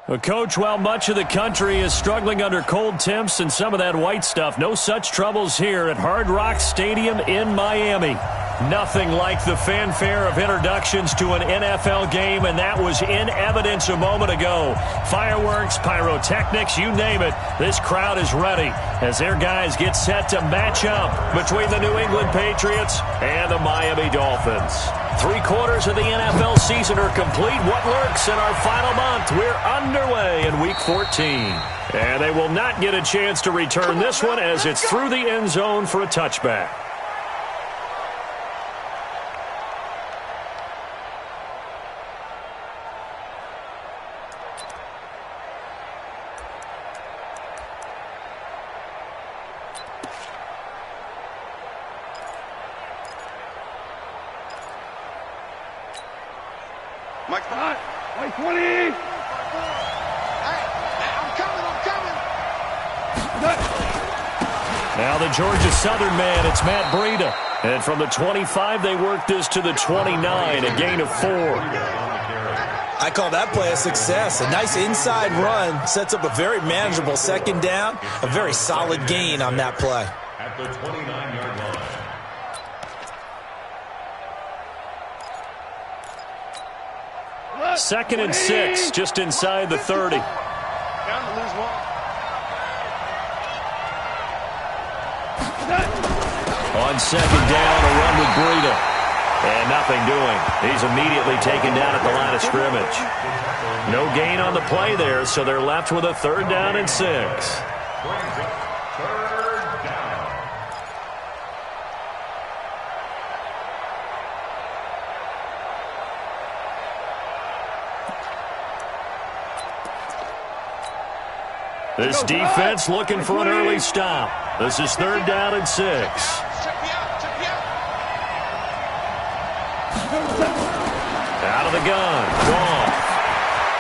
Well, Coach, while much of the country is struggling under cold temps and some of that white stuff, no such troubles here at Hard Rock Stadium in Miami. Nothing like the fanfare of introductions to an NFL game, and that was in evidence a moment ago. Fireworks, pyrotechnics, you name it. This crowd is ready as their guys get set to match up between the New England Patriots and the Miami Dolphins. 3/4 of the NFL season are complete. What lurks in our final month? We're underway in Week 14. And they will not get a chance to return this one as it's through the end zone for a touchback. Mike 20. Hey, I'm coming. Now the Georgia Southern man, it's Matt Breida. And from the 25, they work this to the 29, a gain of 4. I call that play a success. A nice inside run sets up a very manageable second down. A very solid gain on that play. At the 29-yard line. Second and 6, just inside the 30. Down to lose one. On second down, a run with Breida. And nothing doing. He's immediately taken down at the line of scrimmage. No gain on the play there, so they're left with a 3rd down and 6. This defense looking for an early stop. This is 3rd down and 6. Out of the gun. Gone.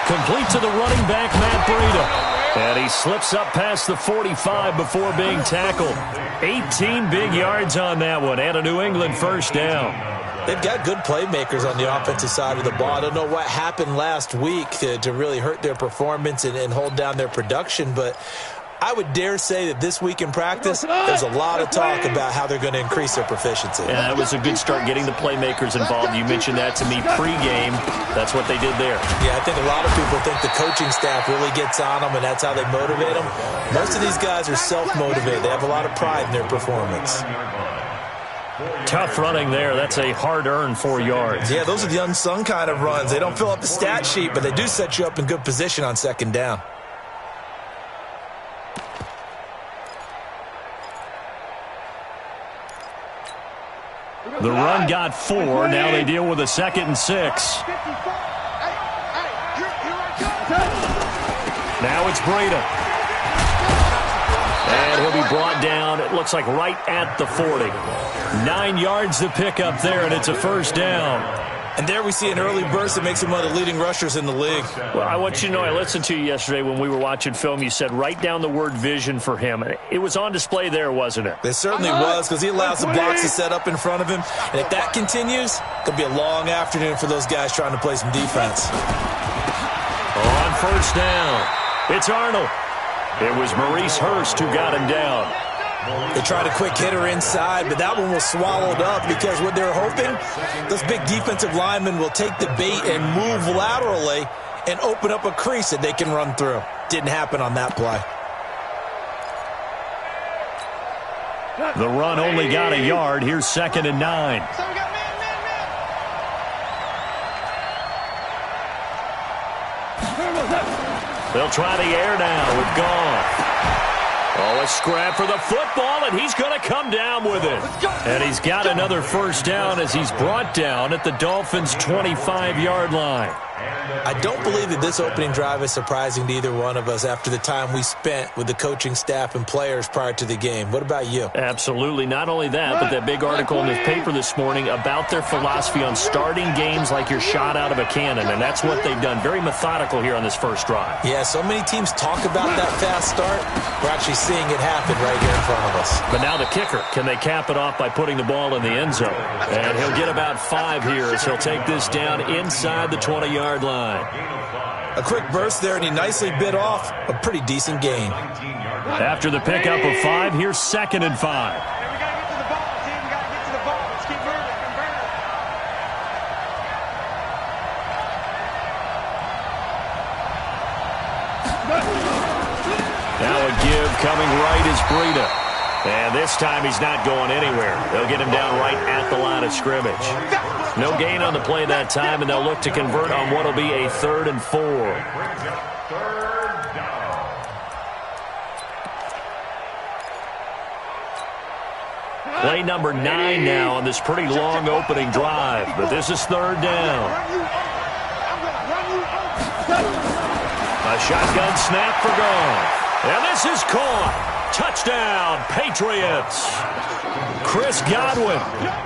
Complete to the running back, Matt Breida. And he slips up past the 45 before being tackled. 18 big yards on that one and a New England 1st down. They've got good playmakers on the offensive side of the ball. I don't know what happened last week to really hurt their performance and hold down their production, but I would dare say that this week in practice, there's a lot of talk about how they're going to increase their proficiency. Yeah, that was a good start getting the playmakers involved. You mentioned that to me pregame. That's what they did there. Yeah, I think a lot of people think the coaching staff really gets on them, and that's how they motivate them. Most of these guys are self-motivated. They have a lot of pride in their performance. Tough running there. That's a hard-earned 4 yards. Yeah, those are the unsung kind of runs. They don't fill up the stat sheet, but they do set you up in good position on second down. The run got 4. Now they deal with a 2nd and 6. Now it's Breida. And he'll be brought down, it looks like right at the 40. 9 yards to pick up there, and it's a 1st down. And there we see an early burst that makes him one of the leading rushers in the league. Well, I want you to know, I listened to you yesterday when we were watching film. You said write down the word vision for him. It was on display there, wasn't it? It certainly was, because he allows the blocks to set up in front of him. And if that continues, it'll be a long afternoon for those guys trying to play some defense. On 1st down, it's Arnold. It was Maurice Hurst who got him down. They tried a quick hitter inside, but that one was swallowed up because what they're hoping, those big defensive linemen will take the bait and move laterally and open up a crease that they can run through. Didn't happen on that play. The run only got a yard. Here's 2nd and 9. They'll try the air now with Goff. Oh, a scrap for the football, and he's going to come down with it. And he's got another 1st down as he's brought down at the Dolphins' 25-yard line. I don't believe that this opening drive is surprising to either one of us after the time we spent with the coaching staff and players prior to the game. What about you? Absolutely. Not only that, but that big article in the paper this morning about their philosophy on starting games like you're shot out of a cannon, and that's what they've done. Very methodical here on this 1st drive. Yeah, so many teams talk about that fast start. We're actually seeing it happen right here in front of us. But now the kicker. Can they cap it off by putting the ball in the end zone? And he'll get about 5 here as he'll take this down inside the 20-yard 15-yard line. A quick burst there, and he nicely bit off a pretty decent gain. After the pickup of 5, here's 2nd and 5. We got to get to the ball, team. We got to get to the ball. Let's keep moving. Convert it. Now a give coming right is Breida. And this time he's not going anywhere. They'll get him down right at the line of scrimmage. No gain on the play that time, and they'll look to convert on what will be a 3rd and 4. Play number 9 now on this pretty long opening drive, but this is 3rd down. A shotgun snap for Goff. And this is caught. Touchdown, Patriots. Chris Godwin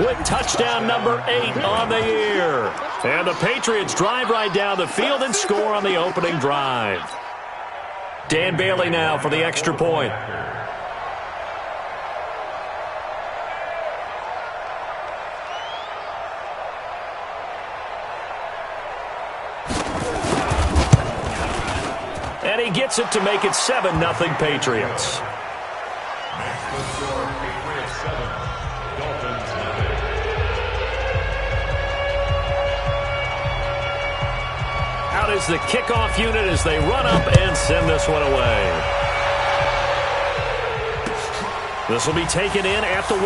with touchdown number 8 on the year. And the Patriots drive right down the field and score on the opening drive. Dan Bailey now for the extra point. And he gets it to make it 7-0 Patriots. Out is the kickoff unit as they run up and send this one away. This will be taken in at the 1.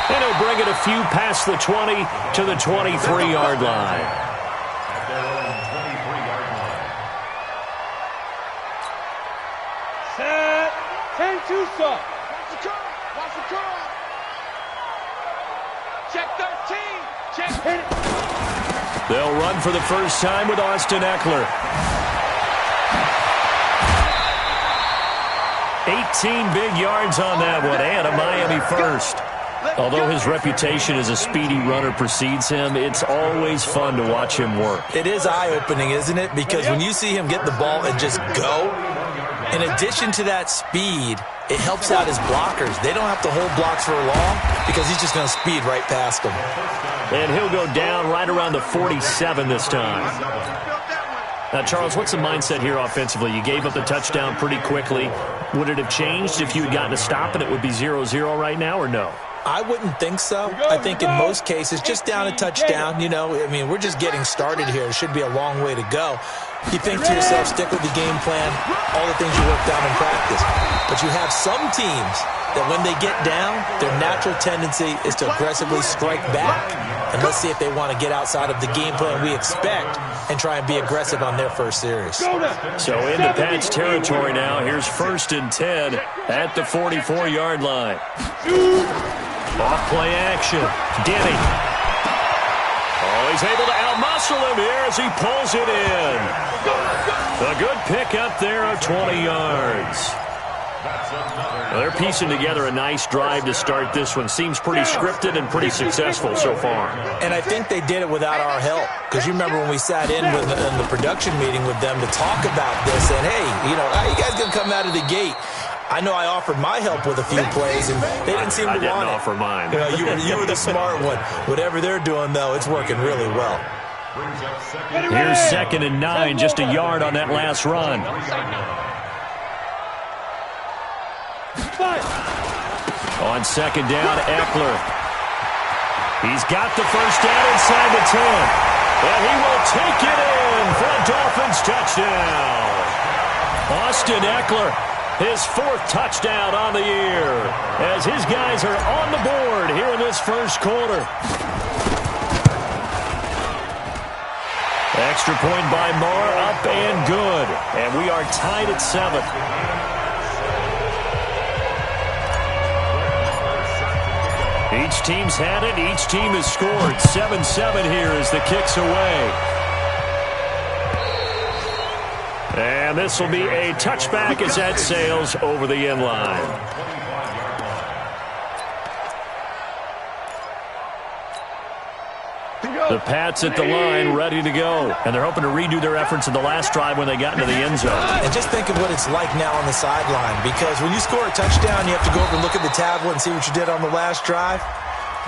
And he'll bring it a few past the 20 to the 23-yard line. Set. 10-2 stop. Watch the curl. Watch the curl. Check 13. Check. Hit it. They'll run for the first time with Austin Eckler. 18 big yards on that one, and a Miami first. Although his reputation as a speedy runner precedes him, it's always fun to watch him work. It is eye-opening, isn't it? Because when you see him get the ball and just go, in addition to that speed, it helps out his blockers. They don't have to hold blocks for long because he's just going to speed right past them. And he'll go down right around the 47 this time. Now, Charles, what's the mindset here offensively? You gave up the touchdown pretty quickly. Would it have changed if you had gotten a stop and it would be 0-0 right now, or no? I wouldn't think so. I think in most cases, just down a touchdown, you know, I mean, we're just getting started here. It should be a long way to go. You think to yourself, stick with the game plan, all the things you worked out in practice. But you have some teams that when they get down, their natural tendency is to aggressively strike back. And let's see if they want to get outside of the game plan we expect and try and be aggressive on their first series. So into Pat's territory now. Here's 1st and 10 at the 44-yard line. Off play action. Denny. Oh, he's able to outmuscle him here as he pulls it in. A good pickup there of 20 yards. Well, they're piecing together a nice drive to start this one. Seems pretty scripted and pretty successful so far. And I think they did it without our help. Because you remember when we sat in the production meeting with them to talk about this. And, hey, you know, how you guys going to come out of the gate? I know I offered my help with a few plays, and they didn't seem to want it. I didn't offer mine. You know, you were the smart one. Whatever they're doing, though, it's working really well. Here's 2nd and 9, just a yard on that last run. On 2nd down, Eckler. He's got the first down inside the 10. And he will take it in for a Dolphins touchdown. Austin Eckler, his 4th touchdown on the year, as his guys are on the board here in this first quarter. Extra point by Marr, up and good. And we are tied at 7. Each team's had it. Each team has scored. 7-7 here as the kick's away. And this will be a touchback as that sails over the end line. The Pats at the line, ready to go. And they're hoping to redo their efforts in the last drive when they got into the end zone. And just think of what it's like now on the sideline. Because when you score a touchdown, you have to go over and look at the tablet and see what you did on the last drive.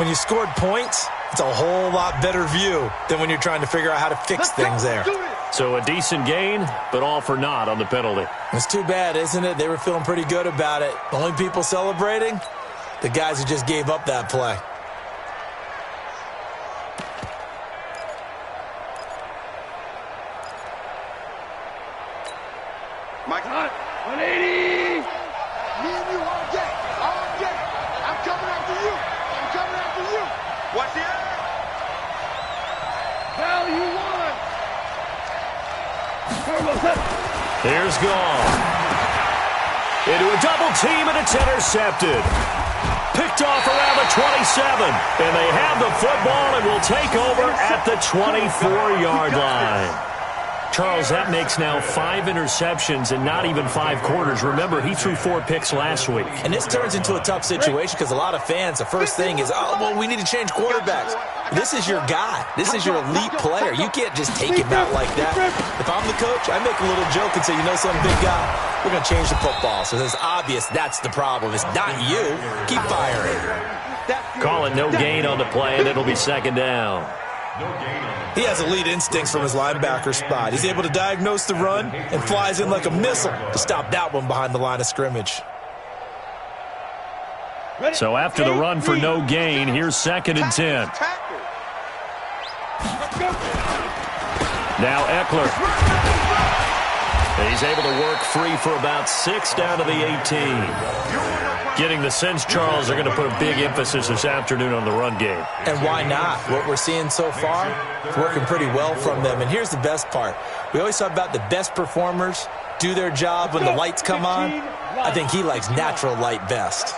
When you scored points, It's a whole lot better view than when you're trying to figure out how to fix things there. So a decent gain, but all for naught on the penalty. It's too bad, isn't it? They were feeling pretty good about it. The only people celebrating? The guys who just gave up that play. Mike, 180. Me and you all day. All day. I'm coming after you. I'm coming after you. What's the other? Hell, you won. Here's Gall. Into a double team, and it's intercepted. Picked off around the 27. And they have the football and will take over at the 24-yard line. Charles, that makes now 5 interceptions and not even 5 quarters. Remember, he threw 4 picks last week. And this turns into a tough situation because a lot of fans, the first thing is, oh, well, we need to change quarterbacks. This is your guy. This is your elite player. You can't just take him out like that. If I'm the coach, I make a little joke and say, you know something, big guy? We're going to change the football. So it's obvious that's the problem. It's not you. Keep firing. Call it no gain on the play, and it'll be second down. He has elite instincts from his linebacker spot. He's able to diagnose the run and flies in like a missile to stop that one behind the line of scrimmage. So after the run for no gain, here's 2nd and 10. Now Eckler. He's able to work free for about 6 down to the 18. Getting the sense, Charles, they're going to put a big emphasis this afternoon on the run game. And why not? What we're seeing so far is working pretty well from them. And here's the best part. We always talk about the best performers do their job when the lights come on. I think he likes natural light best.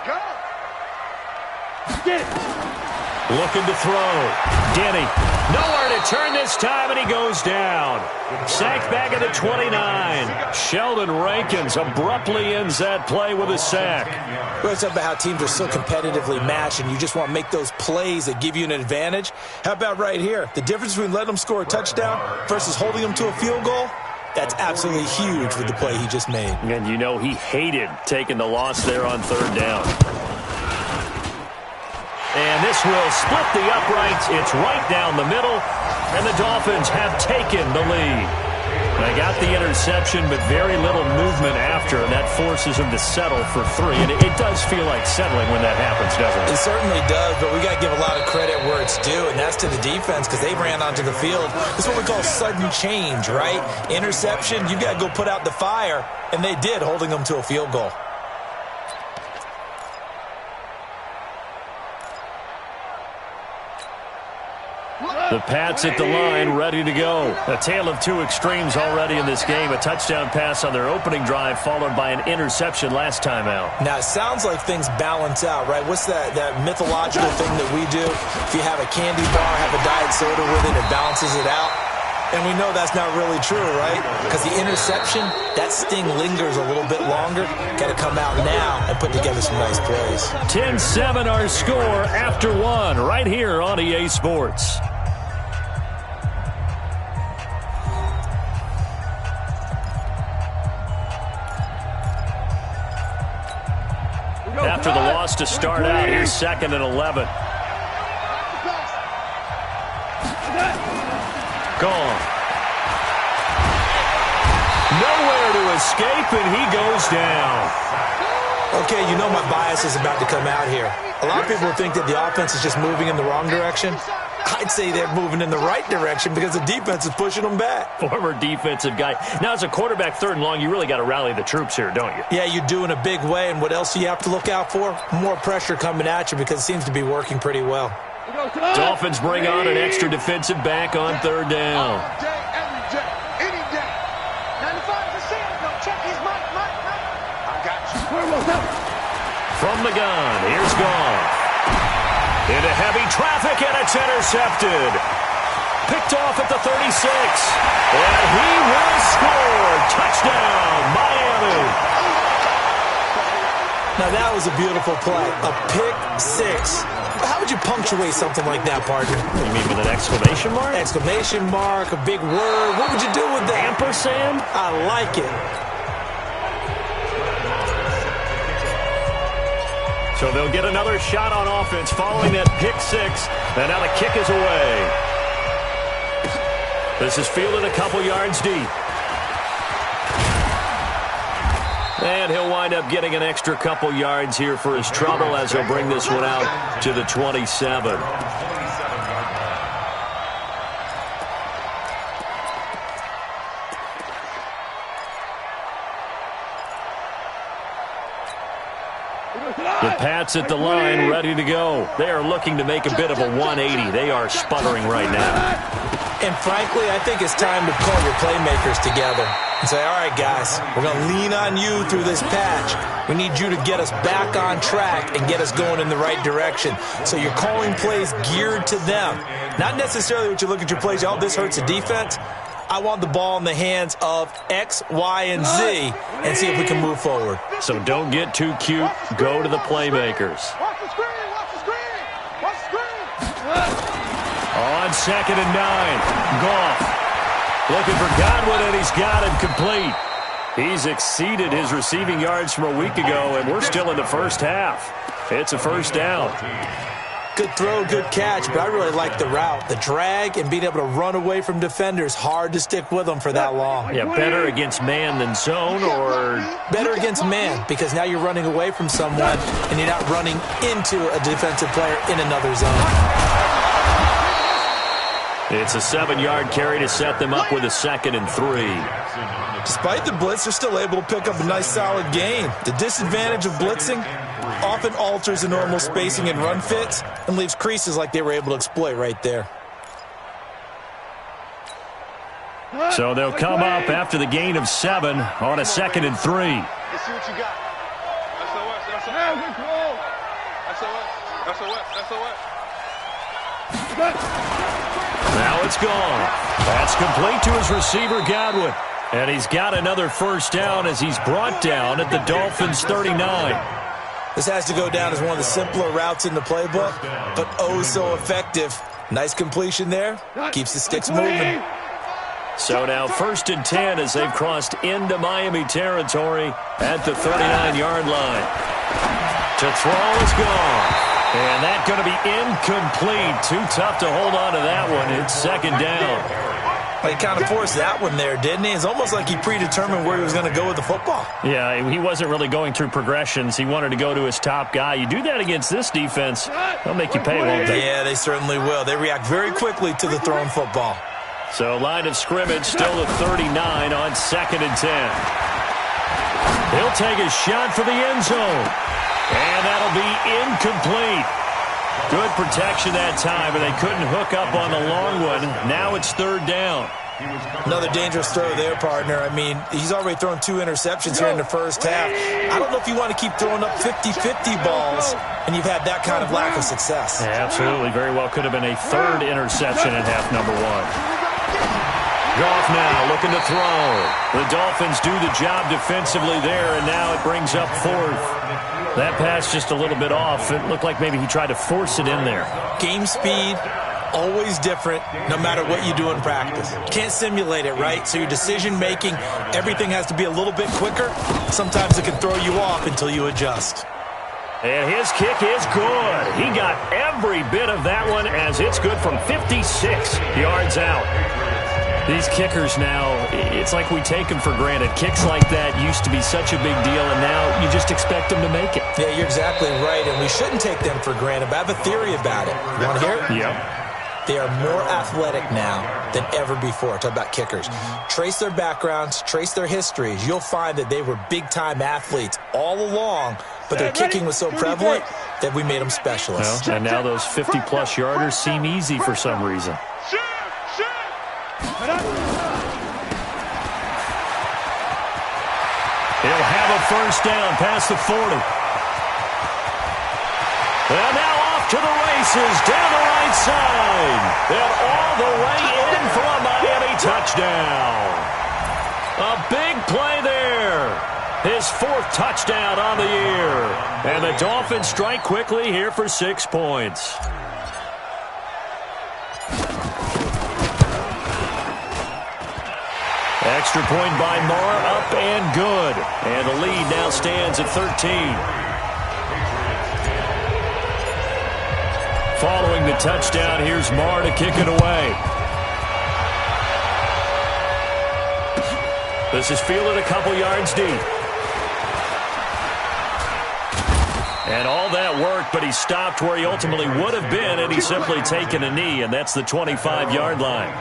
Looking to throw. Denny. Nowhere to turn this time, and he goes down. Sacked back at the 29. Sheldon Rankins abruptly ends that play with a sack. We always talk about how teams are so competitively matched, and you just want to make those plays that give you an advantage. How about right here? The difference between letting them score a touchdown versus holding them to a field goal? That's absolutely huge with the play he just made. And you know he hated taking the loss there on 3rd down. And this will split the uprights. It's right down the middle, and the Dolphins have taken the lead. They got the interception, but very little movement after, and that forces them to settle for 3. And it does feel like settling when that happens, doesn't it? It certainly does, but we got to give a lot of credit where it's due, and that's to the defense because they ran onto the field. This is what we call sudden change, right? Interception, you got to go put out the fire, and they did, holding them to a field goal. The Pats at the line, ready to go. A tale of 2 extremes already in this game. A touchdown pass on their opening drive, followed by an interception last time out. Now, it sounds like things balance out, right? What's that mythological thing that we do? If you have a candy bar, have a diet soda with it, it balances it out. And we know that's not really true, right? Because the interception, that sting lingers a little bit longer. Got to come out now and put together some nice plays. 10-7 our score after 1 right here on EA Sports. After the loss to start out, here's 2nd and 11. Gone. Nowhere to escape, and he goes down. Okay, you know my bias is about to come out here. A lot of people think that the offense is just moving in the wrong direction. I'd say they're moving in the right direction because the defense is pushing them back. Former defensive guy. Now, as a quarterback, 3rd and long, you really got to rally the troops here, don't you? Yeah, you do in a big way. And what else do you have to look out for? More pressure coming at you because it seems to be working pretty well. Dolphins bring on an extra defensive back on 3rd down. All day, every day, any day. 95%. No, check his mic. I got you. From the gun, here's Goff. Into heavy traffic, and it's intercepted. Picked off at the 36. And he will score. Touchdown, Miami. Now, that was a beautiful play. A pick 6. How would you punctuate something like that, partner? You mean with an exclamation mark? Exclamation mark, a big word. What would you do with that? Ampersand? I like it. So they'll get another shot on offense following that pick six. And now the kick is away. This is fielded a couple yards deep. And he'll wind up getting an extra couple yards here for his trouble as he'll bring this one out to the 27. The Pats at the line, ready to go. They are looking to make a bit of a 180. They are sputtering right now. And frankly, I think it's time to call your playmakers together and say, all right, guys, we're going to lean on you through this patch. We need you to get us back on track and get us going in the right direction. So you're calling plays geared to them. Not necessarily what you look at your plays, oh, this hurts the defense. I want the ball in the hands of X, Y, and Z and see if we can move forward. So don't get too cute. Go to the playmakers. Watch the screen, watch the screen, watch the screen. On 2nd and 9, Goff looking for Godwin, and he's got him complete. He's exceeded his receiving yards from a week ago, and we're still in the first half. It's a first down. Good throw, good catch, but I really like the route. The drag and being able to run away from defenders, hard to stick with them for that long. Yeah, better against man than zone, or better against man, because now you're running away from someone and you're not running into a defensive player in another zone. It's a 7-yard carry to set them up with a 2nd and 3. Despite the blitz, they're still able to pick up a nice solid gain. The disadvantage of blitzing often alters the normal spacing and run fits and leaves creases like they were able to exploit right there. So they'll come up after the gain of 7 on a 2nd and 3. Let's see what you got. SOS, Now it's gone. That's complete to his receiver, Godwin. And he's got another first down as he's brought down at the Dolphins' 39. This has to go down as one of the simpler routes in the playbook, but oh so effective. Nice completion there. Keeps the sticks moving. So now 1st and 10 as they've crossed into Miami territory at the 39-yard line. To throw is gone. And that's going to be incomplete. Too tough to hold on to that one. It's 2nd down. Well, he kind of forced that one there, didn't he? It's almost like he predetermined where he was going to go with the football. Yeah, he wasn't really going through progressions. He wanted to go to his top guy. You do that against this defense, they'll make you pay, won't they? Yeah, they certainly will. They react very quickly to the thrown football. So line of scrimmage still at 39 on 2nd and 10. He'll take a shot for the end zone. And that'll be incomplete. Good protection that time, but they couldn't hook up on the long one. Now it's 3rd down. Another dangerous throw there, partner. I mean, he's already thrown 2 interceptions here in the first half. I don't know if you want to keep throwing up 50-50 balls, and you've had that kind of lack of success. Yeah, absolutely. Very well could have been a 3rd interception in half number 1. Goff now looking to throw. The Dolphins do the job defensively there, and now it brings up 4th. That pass just a little bit off. It looked like maybe he tried to force it in there. Game speed, always different, no matter what you do in practice. Can't simulate it, right? So your decision-making, everything has to be a little bit quicker. Sometimes it can throw you off until you adjust. And his kick is good. He got every bit of that one as it's good from 56 yards out. These kickers now, it's like we take them for granted. Kicks like that used to be such a big deal, and now you just expect them to make it. Yeah, you're exactly right, and we shouldn't take them for granted, but I have a theory about it. You want to hear it? Yep. They are more athletic now than ever before. Talk about kickers. Trace their backgrounds, trace their histories. You'll find that they were big-time athletes all along, but their kicking was so prevalent that we made them specialists. Well, and now those 50-plus yarders seem easy for some reason. He'll have a first down past the 40. And now off to the races down the right side. And all the way in for a Miami touchdown. A big play there. His 4th touchdown on the year. And the Dolphins strike quickly here for 6 points. Extra point by Moore, up and good. And the lead now stands at 13. Following the touchdown, here's Marr to kick it away. This is fielded a couple yards deep. And all that work, but he stopped where he ultimately would have been, and he's simply taken a knee, and that's the 25-yard line.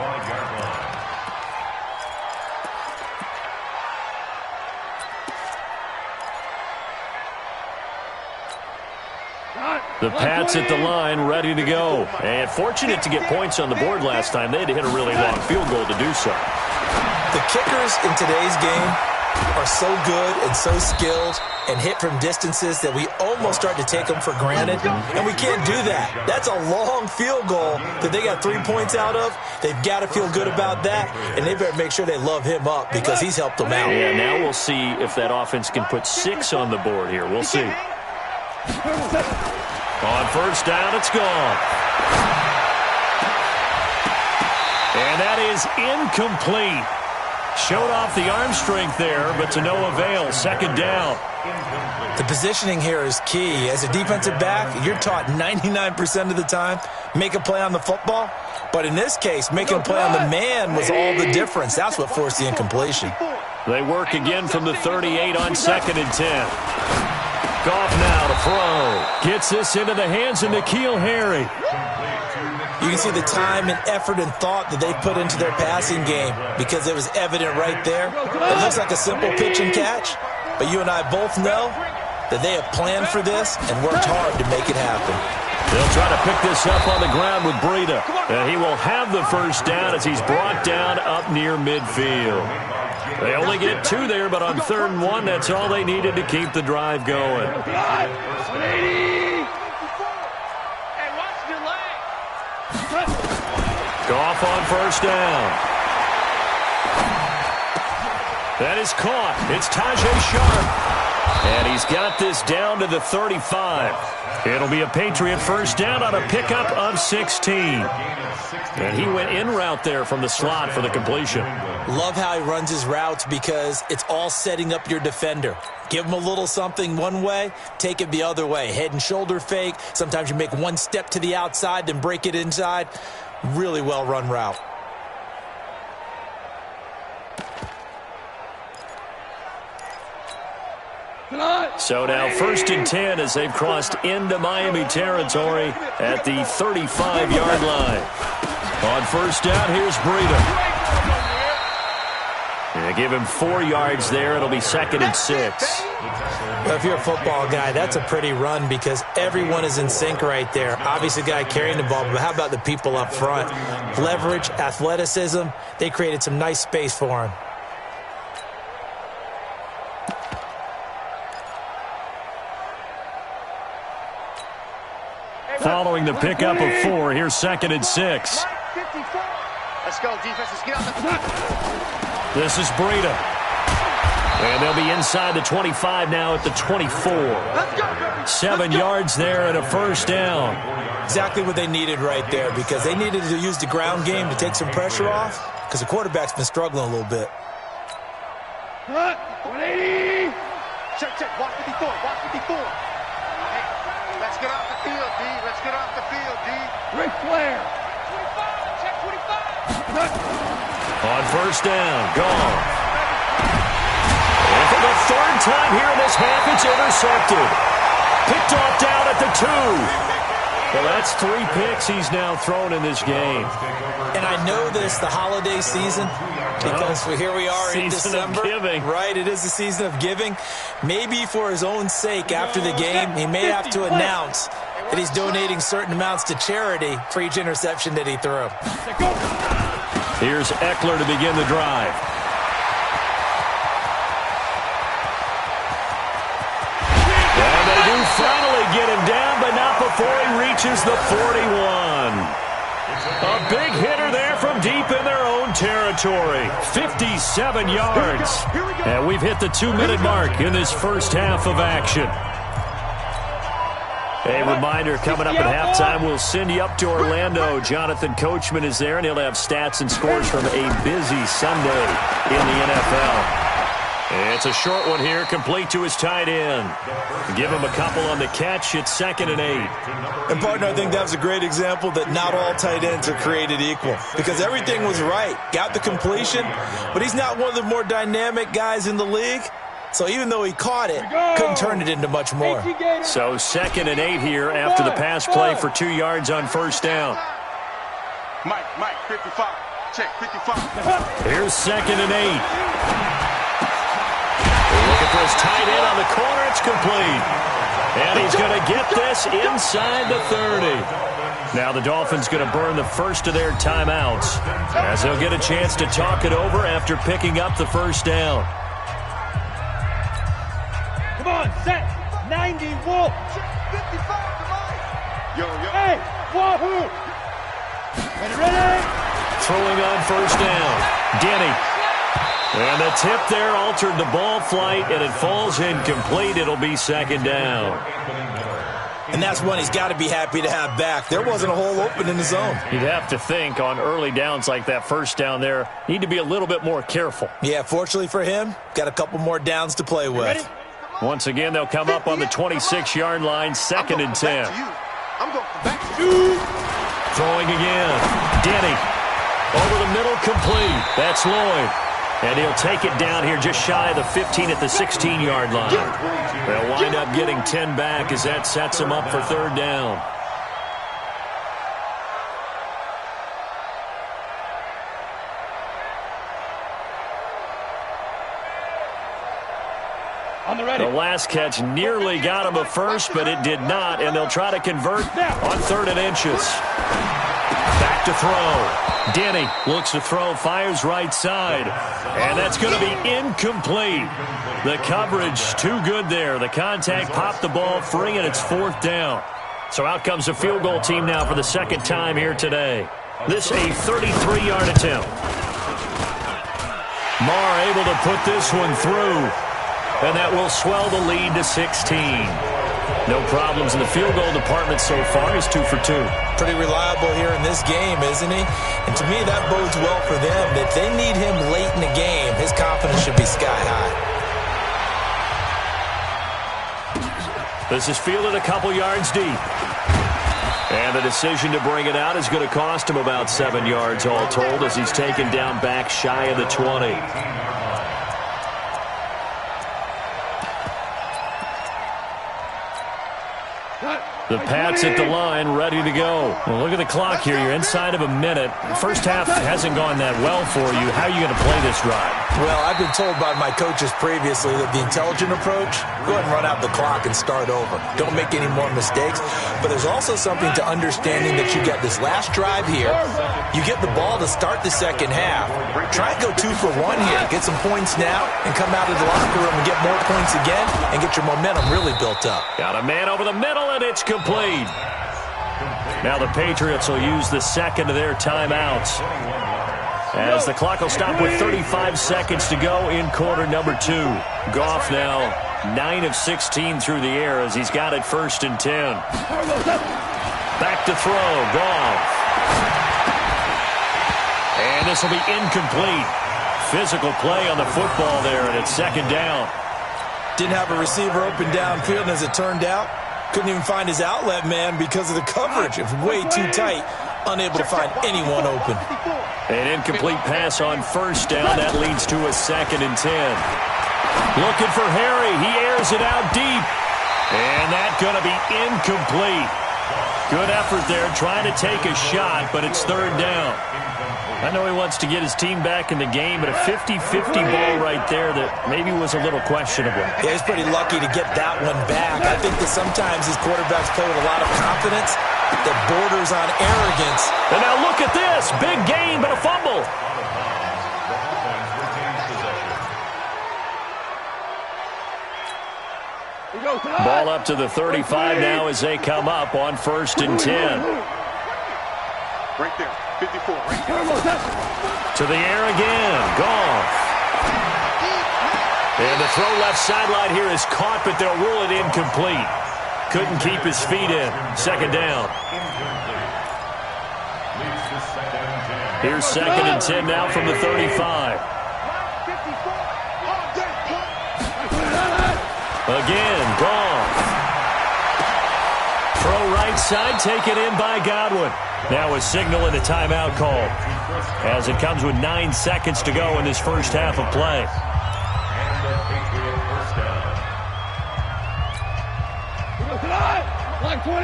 The Pats at the line, ready to go. And fortunate to get points on the board last time. They had to hit a really long field goal to do so. The kickers in today's game are so good and so skilled and hit from distances that we almost start to take them for granted, and we can't do that. That's a long field goal that they got 3 points out of. They've got to feel good about that, and they better make sure they love him up because he's helped them out. Yeah, now we'll see if that offense can put 6 on the board here. We'll see. On first down, it's gone. And that is incomplete. Showed off the arm strength there, but to no avail. Second down. The positioning here is key. As a defensive back, you're taught 99% of the time, make a play on the football. But in this case, making a play on the man was all the difference. That's what forced the incompletion. They work again from the 38 on 2nd and 10. Goff now to throw. Gets this into the hands of N'Keal Harry. You can see the time and effort and thought that they put into their passing game because it was evident right there. It looks like a simple pitch and catch, but you and I both know that they have planned for this and worked hard to make it happen. They'll try to pick this up on the ground with Breida. And he will have the first down as he's brought down up near midfield. They only get 2 there, but on 3rd and 1, that's all they needed to keep the drive going. Goff on first down. That is caught. It's Tajay Sharp. And he's got this down to the 35. It'll be a Patriot first down on a pickup of 16. And he went in route there from the slot for the completion. Love how he runs his routes because it's all setting up your defender. Give him a little something one way, take it the other way. Head and shoulder fake. Sometimes you make one step to the outside, then break it inside. Really well run route. So now 1st and 10 as they've crossed into Miami territory at the 35-yard line. On first down, here's Breida. And give him 4 yards there. It'll be 2nd and 6. Well, if you're a football guy, that's a pretty run because everyone is in sync right there. Obviously, the guy carrying the ball, but how about the people up front? Leverage, athleticism, they created some nice space for him. Following the pickup of 4, here's 2nd and 6. Let's go, defense. Let's get on the... This is Breida. And they'll be inside the 25 now at the 24. 7 yards there and a first down. Exactly what they needed right there because they needed to use the ground game to take some pressure off because the quarterback's been struggling a little bit. 180. Check. Watch 54. Watch 54. Hey, let's get off the field, D. Let's get off the field, D. Ric Flair. 25. Check 25. On first down, gone. And for the 3rd time here in this half, it's intercepted. Picked off down at the 2. Well, that's 3 picks he's now thrown in this game. And I know this, the holiday season, because here we are in December. Season of giving. Right, it is the season of giving. Maybe for his own sake after the game, he may have to announce that he's donating certain amounts to charity for each interception that he threw. Here's Eckler to begin the drive. And they do finally get him down, but not before he reaches the 41. A big hitter there from deep in their own territory. 57 yards. And we've hit the 2-minute mark in this first half of action. A reminder, coming up at halftime, we'll send you up to Orlando. Jonathan Coachman is there, and he'll have stats and scores from a busy Sunday in the NFL. It's a short one here, complete to his tight end. Give him a couple on the catch. It's 2nd and 8. And, partner, I think that was a great example that not all tight ends are created equal because everything was right. Got the completion, but he's not one of the more dynamic guys in the league. So even though he caught it, couldn't turn it into much more. So 2nd and 8 here after the pass play for 2 yards on first down. Mike, 55. Check, 55. Here's 2nd and 8. Looking for his tight end on the corner. It's complete. And he's going to get this inside the 30. Now the Dolphins going to burn the first of their timeouts as they'll get a chance to talk it over after picking up the first down. Come on, set. 90, wolf. 55 to Mike. Yo. Hey, wahoo. Ready? Throwing on first down. Denny. And the tip there altered the ball flight, and it falls incomplete. It'll be 2nd down. And that's one he's got to be happy to have back. There wasn't a hole open in the zone. You'd have to think on early downs like that first down there, need to be a little bit more careful. Yeah, fortunately for him, got a couple more downs to play with. Once again, they'll come up on the 26-yard line, 2nd and 10. I'm going back to you. Throwing again. Denny. Over the middle, complete. That's Lloyd. And he'll take it down here just shy of the 15 at the 16-yard line. They'll wind up getting 10 back as that sets them up for 3rd down. The last catch nearly got him a first, but it did not, and they'll try to convert on 3rd and inches. Back to throw. Denny looks to throw, fires right side, and that's going to be incomplete. The coverage too good there. The contact popped the ball free, and it's 4th down. So out comes the field goal team now for the 2nd time here today. This a 33-yard attempt. Marr able to put this one through. And that will swell the lead to 16. No problems in the field goal department so far. He's 2 for 2. Pretty reliable here in this game, isn't he? And to me, that bodes well for them. If they need him late in the game, his confidence should be sky high. This is fielded a couple yards deep. And the decision to bring it out is going to cost him about 7 yards all told as he's taken down back shy of the 20. The Pats at the line, ready to go. Well, look at the clock here. You're inside of a minute. The first half hasn't gone that well for you. How are you going to play this drive? Well, I've been told by my coaches previously that the intelligent approach, go ahead and run out the clock and start over. Don't make any more mistakes. But there's also something to understanding that you get this last drive here. You get the ball to start the second half. Try and go 2 for 1 here. Get some points now and come out of the locker room and get more points again and get your momentum really built up. Got a man over the middle, and it's complete. Now the Patriots will use the 2nd of their timeouts as the clock will stop with 35 seconds to go in quarter number 2. Goff now 9 of 16 through the air as he's got it 1st and 10. Back to throw. Goff. And this will be incomplete. Physical play on the football there, and it's 2nd down. Didn't have a receiver open downfield, and as it turned out, couldn't even find his outlet man because of the coverage. It was way too tight, unable to find anyone open. An incomplete pass on first down. That leads to a 2nd and 10. Looking for Harry. He airs it out deep. And that's going to be incomplete. Good effort there, trying to take a shot, but it's 3rd down. I know he wants to get his team back in the game, but a 50-50 ball right there that maybe was a little questionable. Yeah, he's pretty lucky to get that one back. I think that sometimes these quarterbacks play with a lot of confidence that borders on arrogance. And now look at this. Big gain, but a fumble. Ball up to the 35 now as they come up on 1st and 10. Right there. 54. Right there. To the air again. Goff. And the throw left sideline here is caught, but they'll rule it incomplete. Couldn't keep his feet in. 2nd down. Here's 2nd and 10 now from the 35. Again, Goff. Throw right side, taken in by Godwin. Now a signal and a timeout call, as it comes with 9 seconds to go in this first half of play. And the Patriot first down. Line 20.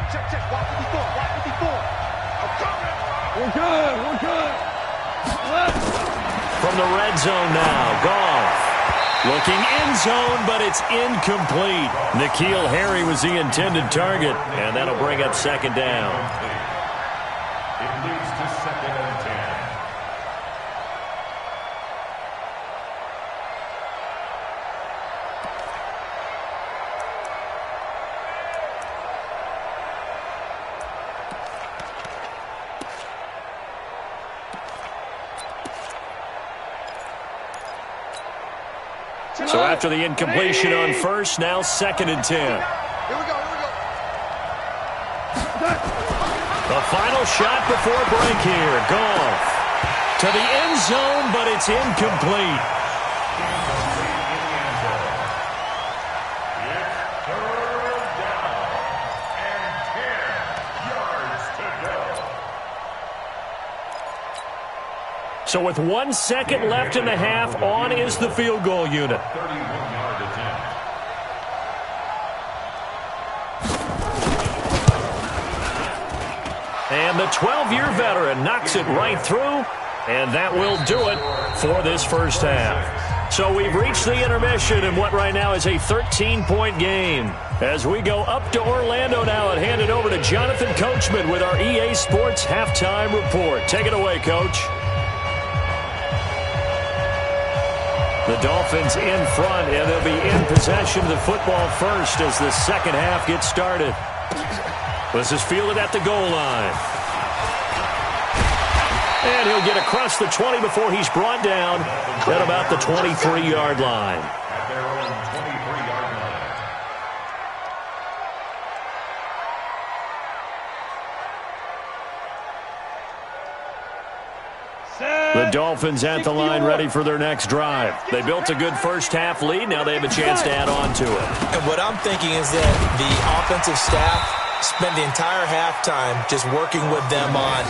Check, check. Watch 54. Watch 54. I'm coming. We're good. We're good. From the red zone now, Goff. Looking end zone, but it's incomplete. N'Keal Harry was the intended target, and that'll bring up second down. It leads to 2nd and 10. So after the incompletion on first, now 2nd and 10. Here we go. Here we go. The final shot before break here. Goff to the end zone, but it's incomplete. It's 3rd down and 10 yards to go. So with 1 second left in the half, on is the field goal unit. 31-yard attempt. And the 12-year veteran knocks it right through, and that will do it for this first half. So we've reached the intermission in what right now is a 13-point game. As we go up to Orlando now and hand it over to Jonathan Coachman with our EA Sports Halftime Report. Take it away, Coach. The Dolphins in front, and they'll be in possession of the football first as the second half gets started. This is fielded at the goal line. And he'll get across the 20 before he's brought down at about the 23-yard line. At their own 23-yard line. The Dolphins at the line ready for their next drive. They built a good first-half lead. Now they have a chance to add on to it. And what I'm thinking is that the offensive staff spend the entire halftime just working with them on,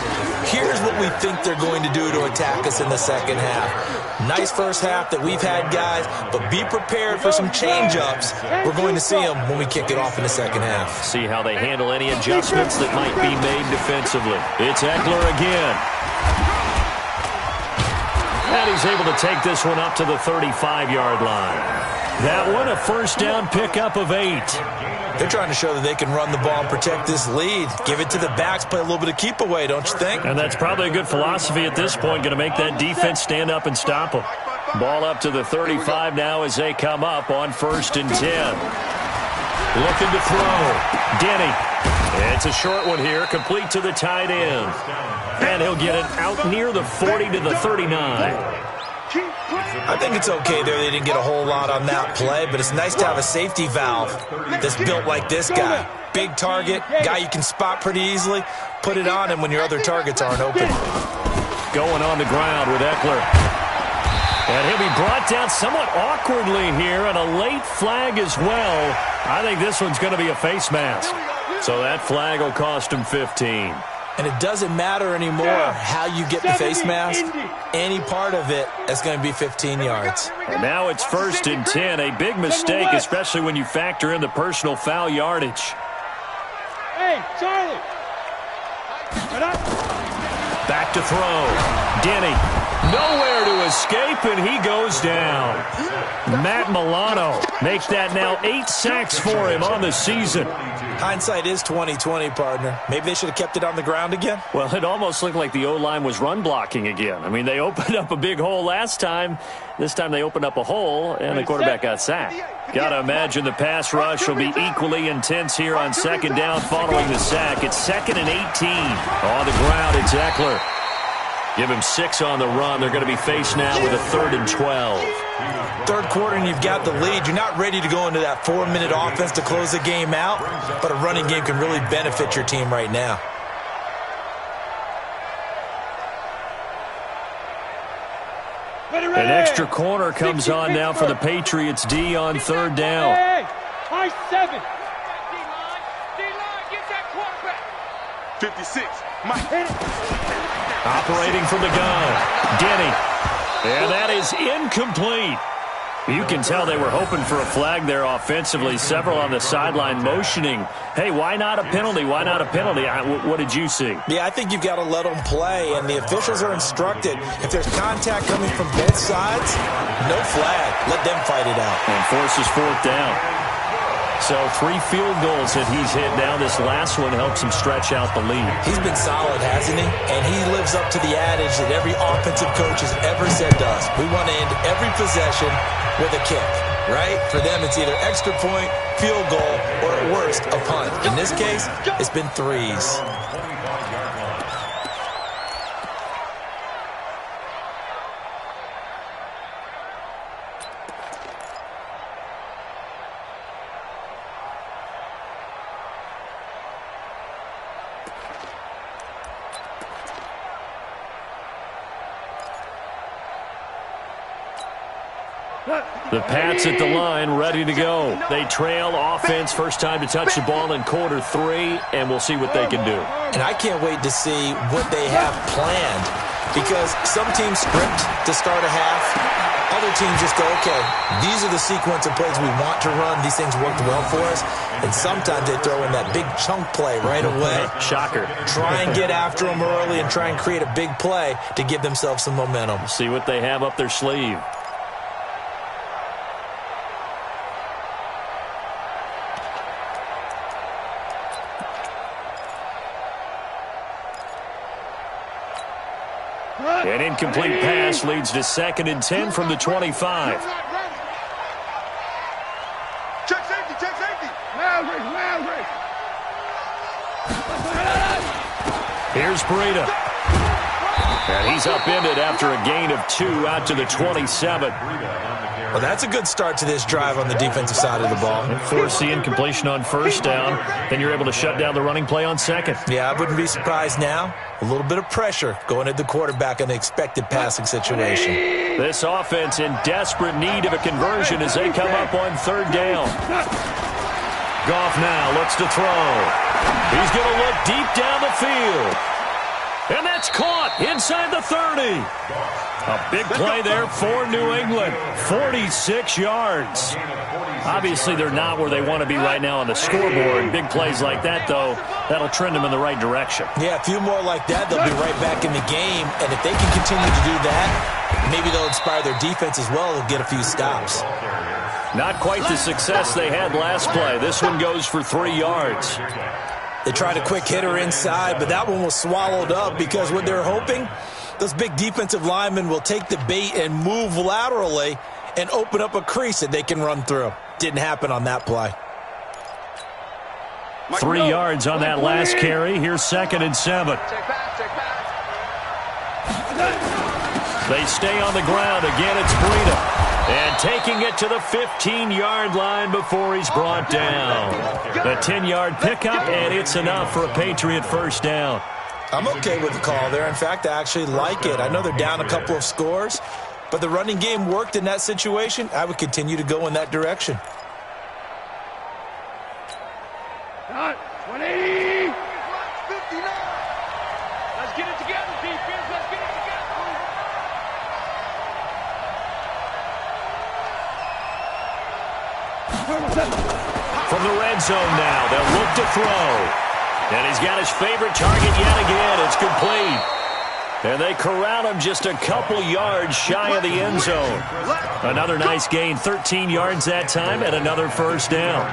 here's what we think they're going to do to attack us in the second half. Nice first half that we've had, guys, but be prepared for some change-ups. We're going to see them when we kick it off in the second half. See how they handle any adjustments that might be made defensively. It's Eckler again. And he's able to take this one up to the 35-yard line. That one, a first down pickup of 8. They're trying to show that they can run the ball and protect this lead. Give it to the backs, play a little bit of keep away, don't you think? And that's probably a good philosophy at this point, going to make that defense stand up and stop them. Ball up to the 35 now as they come up on 1st and 10. Looking to throw. Denny. It's a short one here, complete to the tight end. And he'll get it out near the 40 to the 39. I think it's okay there. They didn't get a whole lot on that play, but it's nice to have a safety valve that's built like this guy. Big target, guy you can spot pretty easily. Put it on him when your other targets aren't open. Going on the ground with Eckler. And he'll be brought down somewhat awkwardly here, and a late flag as well. I think this one's going to be a face mask. So that flag will cost him 15. And it doesn't matter anymore how you get the face mask. Any part of it is going to be 15 yards. And now it's 1st and 10. A big mistake, especially when you factor in the personal foul yardage. Hey, Charlie. Back to throw. Denny. Nowhere to escape, and he goes down. Matt Milano makes that now 8 sacks for him on the season. Hindsight is 20/20, partner. Maybe they should have kept it on the ground again. Well, it almost looked like the O-line was run blocking again. I mean, they opened up a big hole last time. This time they opened up a hole, and the quarterback got sacked. Got to imagine the pass rush will be equally intense here on 2nd down following the sack. It's 2nd and 18. On the ground, it's Eckler. Give him 6 on the run. They're going to be faced now with a 3rd and 12. Third quarter and you've got the lead. You're not ready to go into that 4-minute offense to close the game out, but a running game can really benefit your team right now. An extra corner comes on now for the Patriots D on 3rd down. Nice 7. D-line, get that quarterback. 56. Mike. Operating from the gun. Denny. And that is incomplete. You can tell they were hoping for a flag there offensively. Several on the sideline motioning, hey, why not a penalty? Why not a penalty? What did you see? Yeah, I think you've got to let them play, and the officials are instructed. If there's contact coming from both sides, no flag. Let them fight it out. And forces fourth down. So 3 field goals that he's hit now. This last one helps him stretch out the lead. He's been solid, hasn't he? And he lives up to the adage that every offensive coach has ever said to us. We want to end every possession with a kick, right? For them, it's either extra point, field goal, or at worst, a punt. In this case, it's been 3s. The Pats at the line, ready to go. They trail offense, first time to touch the ball in quarter 3, and we'll see what they can do. And I can't wait to see what they have planned, because some teams script to start a half. Other teams just go, okay, these are the sequence of plays we want to run. These things worked well for us. And sometimes they throw in that big chunk play right away. Shocker. Try and get after them early and try and create a big play to give themselves some momentum. See what they have up their sleeve. An incomplete pass leads to 2nd and 10 from the 25. Check safety, check safety. Here's Breida. And he's upended after a gain of 2 out to the 27. Well, that's a good start to this drive on the defensive side of the ball. Force the incompletion on first down, then you're able to shut down the running play on second. Yeah, I wouldn't be surprised now. A little bit of pressure going at the quarterback in an expected passing situation. This offense in desperate need of a conversion as they come up on 3rd down. Goff now looks to throw. He's going to look deep down the field. And that's caught inside the 30. A big play there for New England. 46 yards. Obviously, they're not where they want to be right now on the scoreboard. Big plays like that, though, that'll trend them in the right direction. Yeah, a few more like that, they'll be right back in the game. And if they can continue to do that, maybe they'll inspire their defense as well. They'll get a few stops. Not quite the success they had last play. This one goes for 3 yards. They tried a quick hitter inside, but that one was swallowed up because what they're hoping, those big defensive linemen will take the bait and move laterally and open up a crease that they can run through. Didn't happen on that play. 3 yards on that last carry. Here's 2nd and 7. They stay on the ground. Again, it's Breida. And taking it to the 15-yard line before he's brought down. The 10-yard pickup, and it's enough for a Patriot first down. I'm okay with the call there. In fact, I actually like it. I know they're down a couple of scores, but the running game worked in that situation. I would continue to go in that direction. 180. 59. Let's get it together, defense. Let's get it together. From the red zone now, they'll look to throw. And he's got his favorite target yet again. It's complete. And they corral him just a couple yards shy of the end zone. Another nice gain, 13 yards that time, and another first down.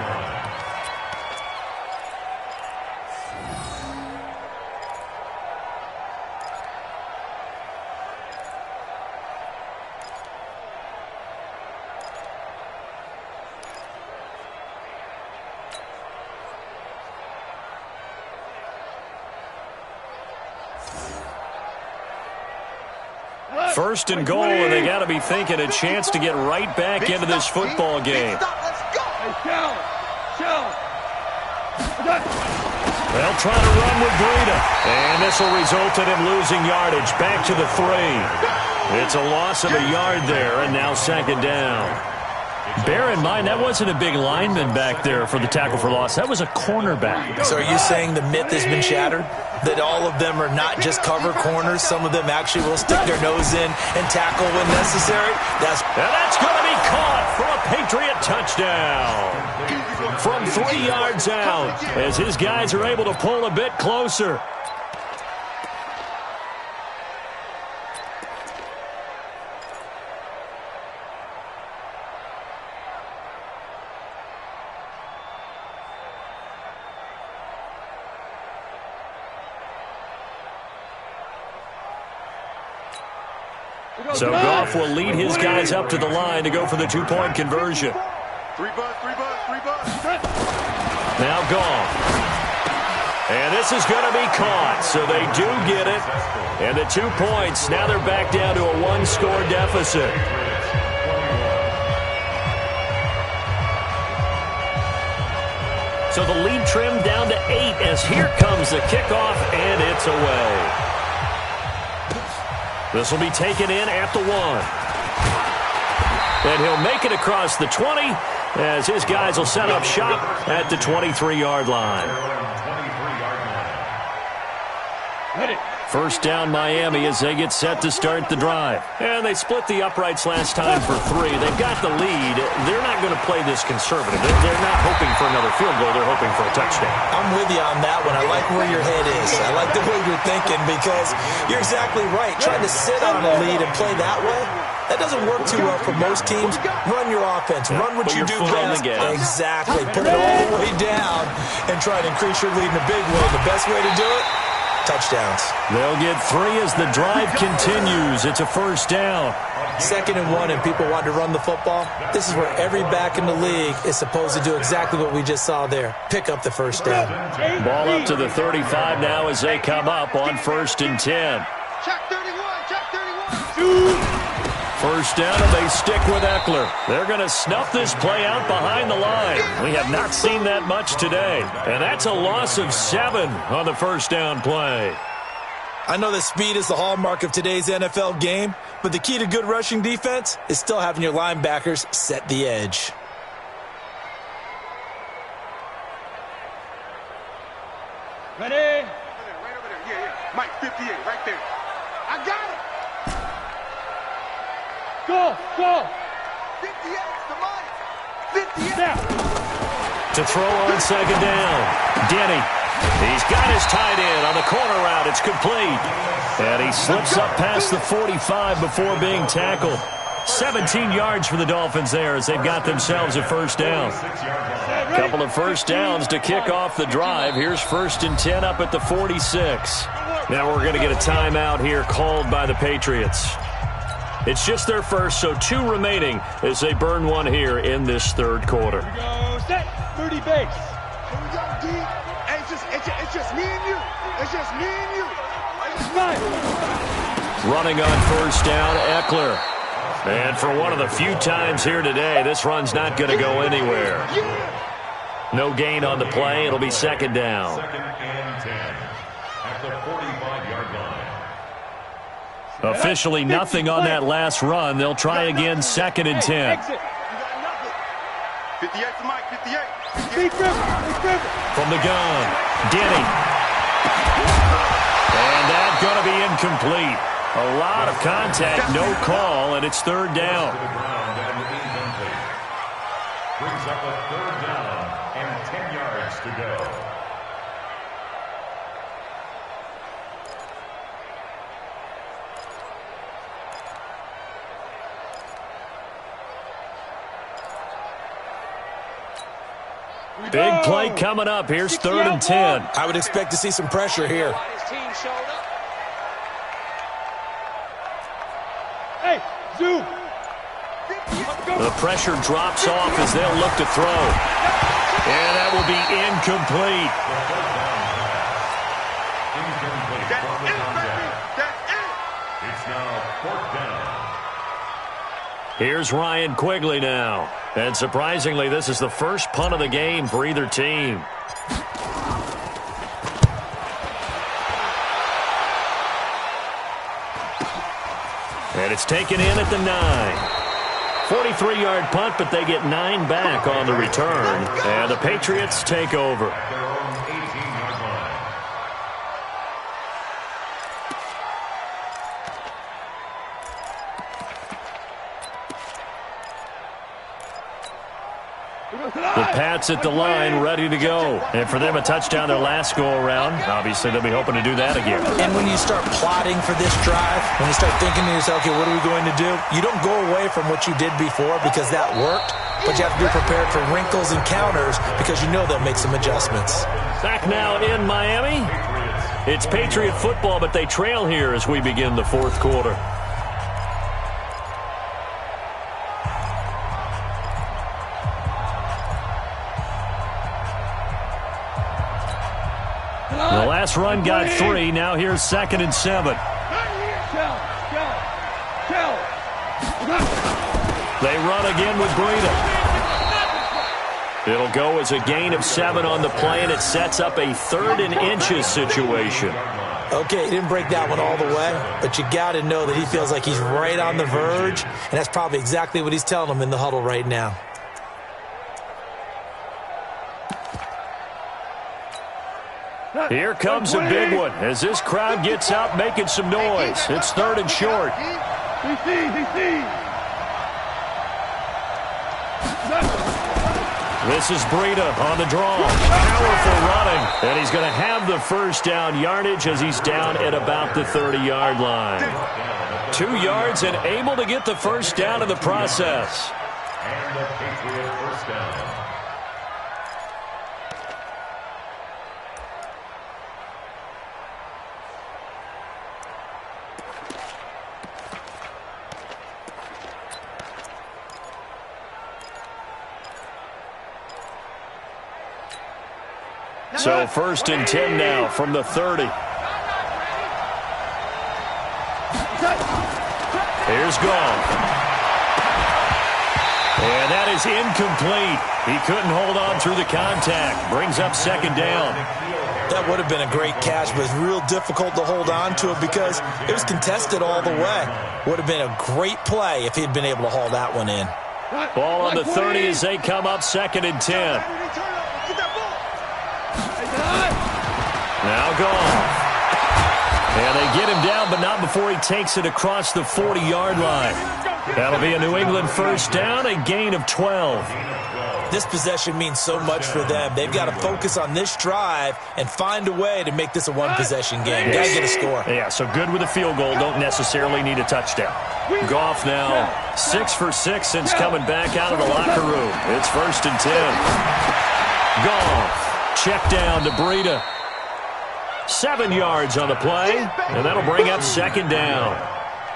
First and goal, and they got to be thinking a chance to get right back into this football game. They'll try to run with Breida, and this will result in him losing yardage. Back to the 3. It's a loss of a yard there, and now 2nd down. Bear in mind, that wasn't a big lineman back there for the tackle for loss. That was a cornerback. So are you saying the myth has been shattered? That all of them are not just cover corners? Some of them actually will stick their nose in and tackle when necessary? And that's going to be caught for a Patriot touchdown. From 3 yards out, as his guys are able to pull a bit closer. So Goff will lead his guys up to the line to go for the 2-point conversion. Three bus. Now Goff. And this is going to be caught, so they do get it. And the 2 points, now they're back down to a 1-score deficit. So the lead trimmed down to 8 as here comes the kickoff, and it's away. This will be taken in at the 1. And he'll make it across the 20 as his guys will set up shop at the 23-yard line. First down Miami as they get set to start the drive. And they split the uprights last time for 3. They've got the lead. They're not going to play this conservative. They're not hoping for another field goal. They're hoping for a touchdown. I'm with you on that one. I like where your head is. I like the way you're thinking because you're exactly right. Trying to sit on a lead and play that way, that doesn't work too well for most teams. Run your offense. Run what you do best. Exactly. Put it all the way down and try to increase your lead in a big way. The best way to do it, touchdowns. They'll get 3 as the drive continues. It's a first down. 2nd and 1 and people want to run the football. This is where every back in the league is supposed to do exactly what we just saw there. Pick up the first down. Ball up to the 35 now as they come up on 1st and 10. Check 31. Check 31. First down, and they stick with Eckler. They're going to snuff this play out behind the line. We have not seen that much today. And that's a loss of 7 on the first down play. I know that speed is the hallmark of today's NFL game, but the key to good rushing defense is still having your linebackers set the edge. Ready? Right over there. Yeah. Mike, 58, right there. I got it. Go! 58's the Mike. 58. Now! To throw on 2nd down. Denny. He's got his tight end on the corner route. It's complete. And he slips up past the 45 before being tackled. 17 yards for the Dolphins there as they've got themselves a first down. A couple of first downs to kick off the drive. Here's 1st and 10 up at the 46. Now we're going to get a timeout here called by the Patriots. It's just their first, so 2 remaining as they burn 1 here in this 3rd quarter. Here we go. Set. 30 base. Here we go, D. Hey, it's just me and you. It's just me and you. Running on first down, Eckler. And for one of the few times here today, this run's not going to go anywhere. No gain on the play. It'll be 2nd down. 2nd and 10 at the 45-yard line. Officially nothing on that last run. They'll try again 2nd and 10. 58 to Mike, 58. From the gun, Denny. And that's going to be incomplete. A lot of contact, no call, and it's 3rd down. Brings up a 3rd down and 10 yards to go. Big play coming up. Here's 3rd and 10. I would expect to see some pressure here. Hey, zoom. The pressure drops off as they'll look to throw. And that will be incomplete. It's now 4th down. Here's Ryan Quigley now. And surprisingly, this is the first punt of the game for either team. And it's taken in at the 9. 43-yard punt, but they get 9 back on the return. And the Patriots take over. Their own 18-yard line. The Pats at the line, ready to go. And for them, a touchdown their last go-around. Obviously, they'll be hoping to do that again. And when you start plotting for this drive, when you start thinking to yourself, okay, what are we going to do? You don't go away from what you did before because that worked, but you have to be prepared for wrinkles and counters because you know they'll make some adjustments. Back now in Miami. It's Patriot football, but they trail here as we begin the fourth quarter. The last run got 3. Now here's 2nd and 7. They run again with Breida. It'll go as a gain of 7 on the play, and it sets up a 3rd and inches situation. Okay, he didn't break that one all the way, but you got to know that he feels like he's right on the verge, and that's probably exactly what he's telling them in the huddle right now. Here comes a big one as this crowd gets out making some noise. It's 3rd and short. This is Breida on the draw. Powerful running. And he's going to have the first down yardage as he's down at about the 30-yard line. 2 yards and able to get the first down in the process. And the Patriot first down. So 1st and 10 now from the 30. Here's Goff. And that is incomplete. He couldn't hold on through the contact. Brings up 2nd down. That would have been a great catch, but it's real difficult to hold on to it because it was contested all the way. Would have been a great play if he'd been able to haul that one in. Ball on the 30 as they come up 2nd and 10. Now Goff. And they get him down, but not before he takes it across the 40-yard line. That'll be a New England first down, a gain of 12. This possession means so much for them. They've got to focus on this drive and find a way to make this a one-possession game. Got to get a score. Yeah, so good with a field goal. Don't necessarily need a touchdown. Goff now 6 for 6 since coming back out of the locker room. It's 1st and 10. Goff, check down to Breida. 7 yards on the play, and that'll bring up 2nd down.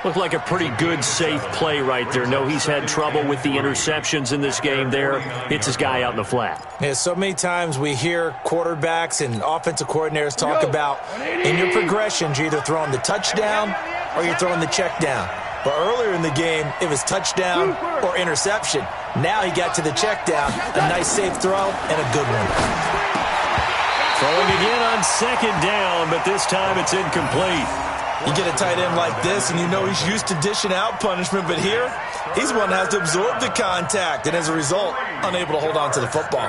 Looked like a pretty good, safe play right there. No, he's had trouble with the interceptions in this game there. Hits his guy out in the flat. Yeah, so many times we hear quarterbacks and offensive coordinators talk about in your progressions, you're either throwing the touchdown or you're throwing the check down. But earlier in the game, it was touchdown or interception. Now he got to the check down, a nice safe throw, and a good one. Throwing again on 2nd down, but this time it's incomplete. You get a tight end like this, and you know he's used to dishing out punishment, but here, he's one that has to absorb the contact, and as a result, unable to hold on to the football.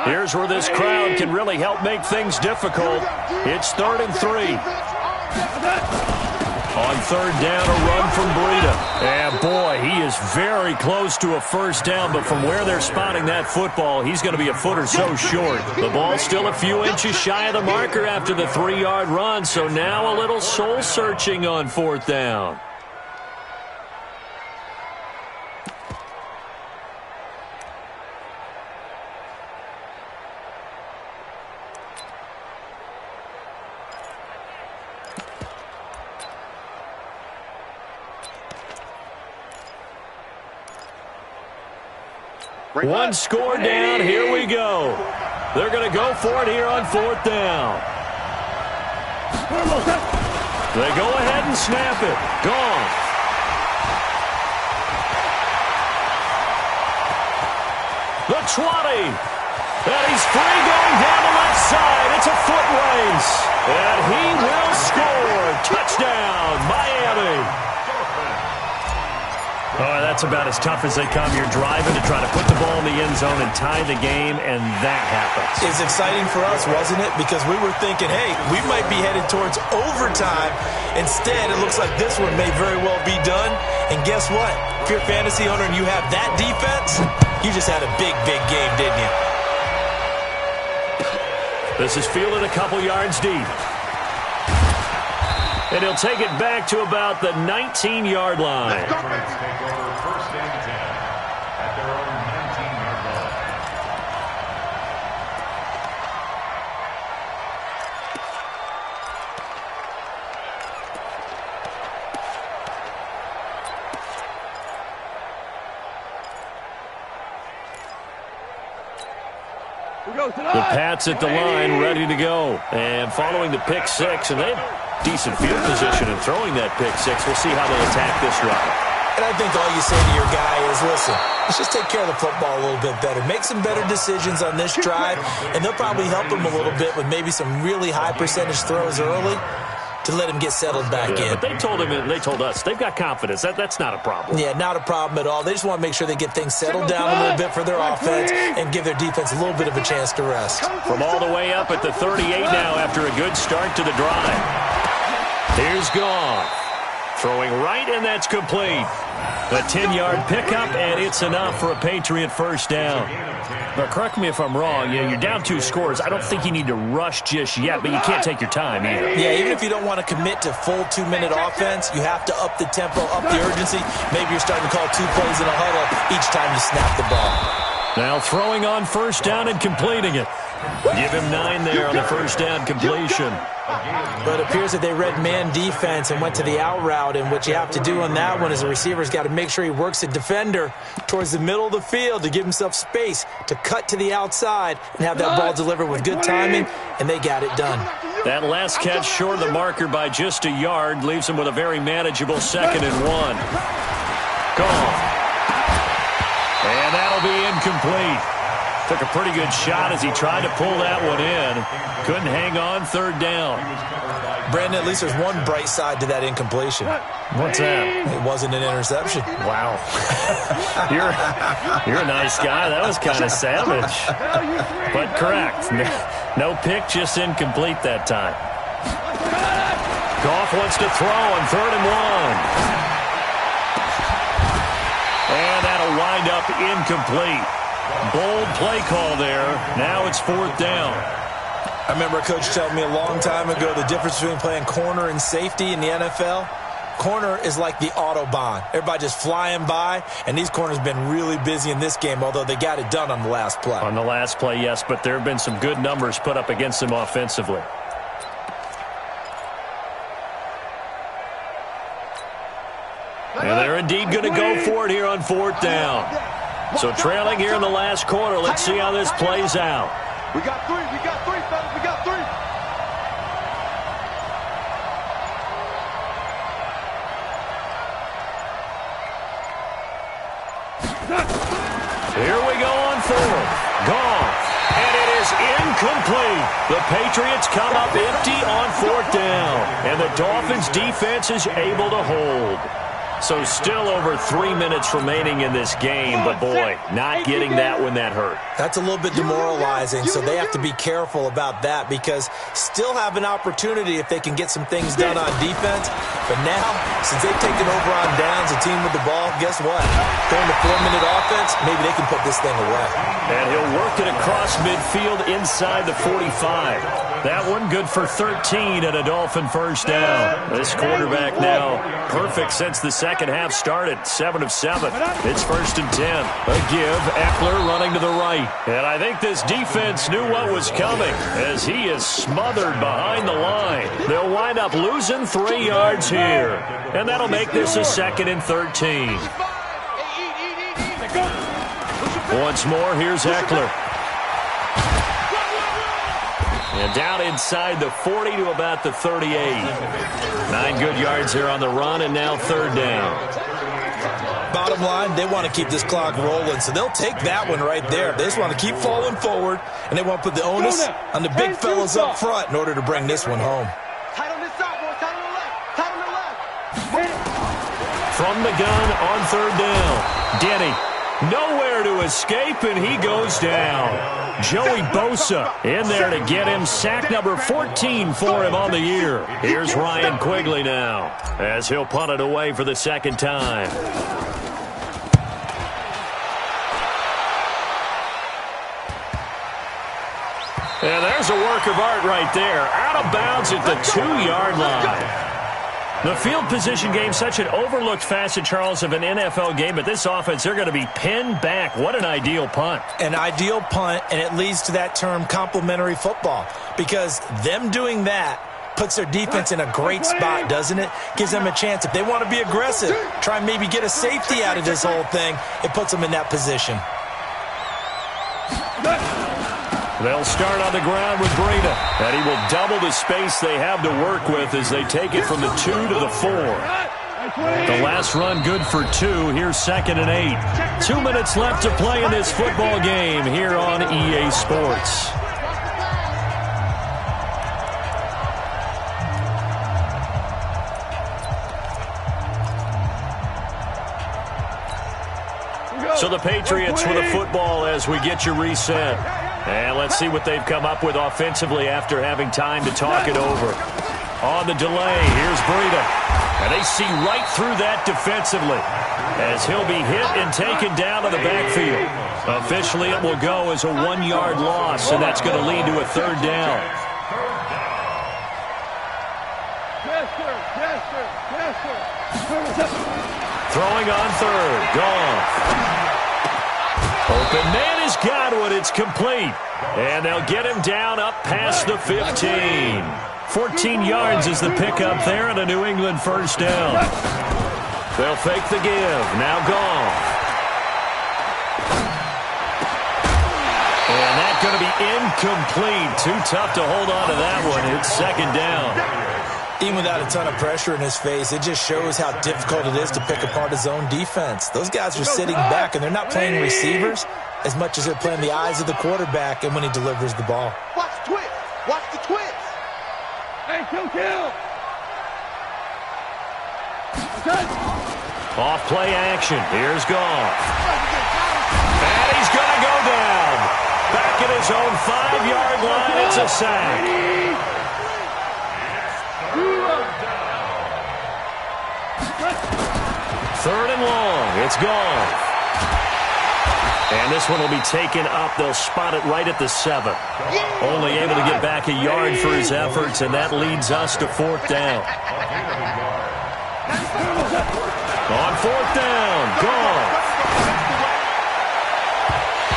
Here's where this crowd can really help make things difficult. It's 3rd and 3. On 3rd down, a run from Breida. And boy, he is very close to a first down, but from where they're spotting that football, he's going to be a foot or so short. The ball's still a few inches shy of the marker after the 3-yard run, so now a little soul-searching on 4th down. One score down. Here we go. They're going to go for it here on 4th down. They go ahead and snap it. Gone. The 20. And he's free going down the left outside. It's a foot race. And he will score. Touchdown, Miami. Oh, that's about as tough as they come. You're driving to try to put the ball in the end zone and tie the game, and that happens. It's exciting for us, wasn't it? Because we were thinking, hey, we might be headed towards overtime. Instead, it looks like this one may very well be done. And guess what? If you're a fantasy owner and you have that defense, you just had a big, big game, didn't you? This is fielded a couple yards deep. And he'll take it back to about the 19-yard line. Take over first and 10 at their own 19-yard line. The Pats at the line, ready to go. And following the pick six, and they have decent field position in throwing that pick six. We'll see how they attack this run. And I think all you say to your guy is, listen, let's just take care of the football a little bit better. Make some better decisions on this drive, and they'll probably help him a little bit with maybe some really high percentage throws early to let him get settled back in. But they told him, and they told us, they've got confidence. That's not a problem. Yeah, not a problem at all. They just want to make sure they get things settled down a little bit for their offense and give their defense a little bit of a chance to rest. From all the way up at the 38 now after a good start to the drive. Here's Goff. Throwing right, and that's complete. A 10-yard pickup, and it's enough for a Patriot first down. But correct me if I'm wrong, you're down 2 scores. I don't think you need to rush just yet, but you can't take your time either. Yeah, even if you don't want to commit to full 2-minute offense, you have to up the tempo, up the urgency. Maybe you're starting to call 2 plays in a huddle each time you snap the ball. Now throwing on first down and completing it. Give him 9 there on the first down completion. But it appears that they read man defense and went to the out route, and what you have to do on that one is the receiver's got to make sure he works the defender towards the middle of the field to give himself space to cut to the outside and have that ball delivered with good timing, and they got it done. That last catch short of the marker by just a yard leaves him with a very manageable 2nd and 1. Gone. And that'll be incomplete. Took a pretty good shot as he tried to pull that one in. Couldn't hang on 3rd down. Brandon, at least there's one bright side to that incompletion. What's that? It wasn't an interception. Wow. You're a nice guy. That was kind of savage. But correct. No pick, just incomplete that time. Goff wants to throw on 3rd and 1. And that'll wind up incomplete. Bold play call there. Now it's 4th down. I remember a coach telling me a long time ago the difference between playing corner and safety in the NFL. Corner is like the Autobahn. Everybody just flying by, and these corners have been really busy in this game, although they got it done on the last play. On the last play, yes, but there have been some good numbers put up against them offensively. And they're indeed going to go for it here on 4th down. So trailing here in the last quarter. Let's see how this plays out. We got 3, fellas, we got 3. Here we go on 4th. Gone. And it is incomplete. The Patriots come up empty on 4th down. And the Dolphins defense is able to hold. So still over 3 minutes remaining in this game, but boy, not getting that when that hurt. That's a little bit demoralizing, so they have to be careful about that because still have an opportunity if they can get some things done on defense. But now, since they've taken over on downs, a team with the ball, guess what? Going to 4-minute offense, maybe they can put this thing away. And he'll work it across midfield inside the 45. That one good for 13 at a Dolphin first down. This quarterback now perfect since the second half started. 7 of 7. It's 1st and 10. A give. Eckler running to the right. And I think this defense knew what was coming as he is smothered behind the line. They'll wind up losing 3 yards here. And that'll make this a 2nd and 13. Once more, here's Eckler. And down inside the 40 to about the 38. 9 good yards here on the run, and now 3rd down. Bottom line, they want to keep this clock rolling, so they'll take that one right there. They just want to keep falling forward, and they want to put the onus on the big fellas up front in order to bring this one home. Tight on this side, boys. Tight on the left. Tight on the left. From the gun on third down. Denny, nowhere to escape, and he goes down. Joey Bosa in there to get him. Sack number 14 for him on the year. Here's Ryan Quigley now as he'll punt it away for the second time. And there's a work of art right there. Out of bounds at the 2-yard line. The field position game, such an overlooked facet, Charles, of an NFL game. But this offense, they're going to be pinned back. What an ideal punt. An ideal punt, and it leads to that term complementary football. Because them doing that puts their defense in a great spot, doesn't it? Gives them a chance. If they want to be aggressive, try and maybe get a safety out of this whole thing, it puts them in that position. They'll start on the ground with Breida, and he will double the space they have to work with as they take it from the 2 to the 4. The last run good for 2. Here's 2nd and 8. 2 minutes left to play in this football game here on EA Sports. So the Patriots with a football as we get you reset. And let's see what they've come up with offensively after having time to talk it over. On the delay, here's Breida. And they see right through that defensively as he'll be hit and taken down to the backfield. Officially, it will go as a 1-yard loss, and that's going to lead to a 3rd down. Throwing on 3rd, Goff. Open man has got one. It's complete. And they'll get him down up past the 15. 14 yards is the pickup there and a New England 1st down. They'll fake the give. Now Goff. And that's going to be incomplete. Too tough to hold on to that one. It's 2nd down. Even without a ton of pressure in his face, it just shows how difficult it is to pick apart his own defense. Those guys are sitting back, and they're not playing receivers as much as they're playing the eyes of the quarterback and when he delivers the ball. Watch the twist. Watch the twist. Hey, kill. Off play action. Here's Goff. And he's going to go down. Back at his own 5-yard line. It's a sack. 3rd and long. It's Goff. And this one will be taken up. They'll spot it right at the 7. Only able to get back a yard for his efforts, and that leads us to 4th down. On 4th down, Goff.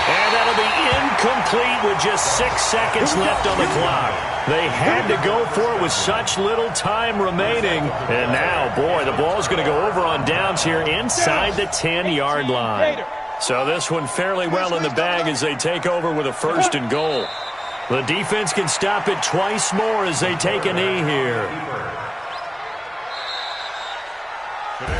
And that'll be incomplete with just 6 seconds left on the clock. They had to go for it with such little time remaining. And now, boy, the ball's going to go over on downs here inside the 10-yard line. So this one fairly well in the bag as they take over with a 1st and goal. The defense can stop it twice more as they take a knee here.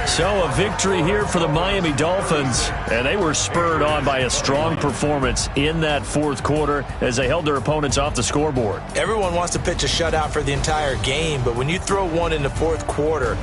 So a victory here for the Miami Dolphins, and they were spurred on by a strong performance in that 4th quarter as they held their opponents off the scoreboard. Everyone wants to pitch a shutout for the entire game, but when you throw one in the 4th quarter,